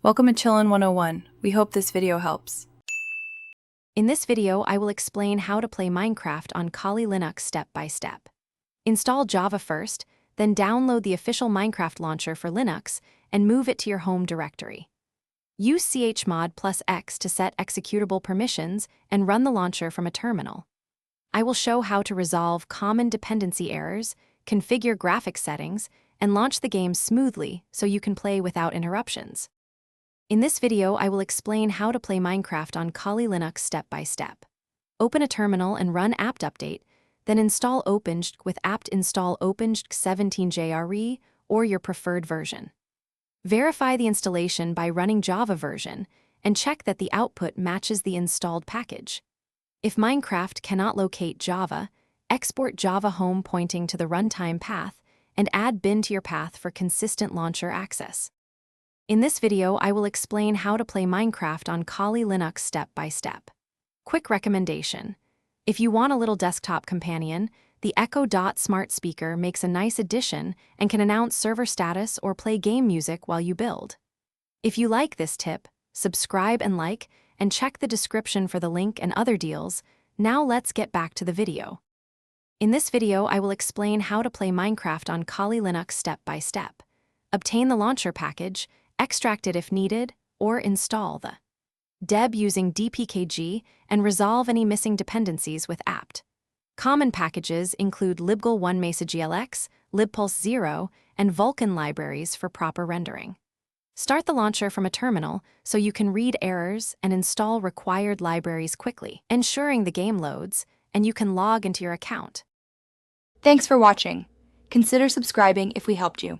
Welcome to Chillin' 101. We hope this video helps. In this video, I will explain how to play Minecraft on Kali Linux step by step. Install Java first, then download the official Minecraft launcher for Linux and move it to your home directory. Use chmod plus X to set executable permissions and run the launcher from a terminal. I will show how to resolve common dependency errors, configure graphics settings, and launch the game smoothly so you can play without interruptions. In this video, I will explain how to play Minecraft on Kali Linux step by step. Open a terminal and run apt update, then install OpenGL with apt install OpenGL 17JRE or your preferred version. Verify the installation by running Java version and check that the output matches the installed package. If Minecraft cannot locate Java, export Java home pointing to the runtime path and add bin to your path for consistent launcher access. In this video, I will explain how to play Minecraft on Kali Linux step by step. Quick recommendation. If you want a little desktop companion, the Echo Dot smart speaker makes a nice addition and can announce server status or play game music while you build. If you like this tip, subscribe and like, and check the description for the link and other deals. Now let's get back to the video. In this video, I will explain how to play Minecraft on Kali Linux step by step. Obtain the launcher package, extract it if needed, or install the deb using dpkg and resolve any missing dependencies with apt. Common packages include libgl1 mesa glx, libpulse0, and Vulkan libraries for proper rendering. Start the launcher from a terminal so you can read errors and install required libraries quickly, ensuring the game loads and you can log into your account. Thanks for watching. Consider subscribing if we helped you.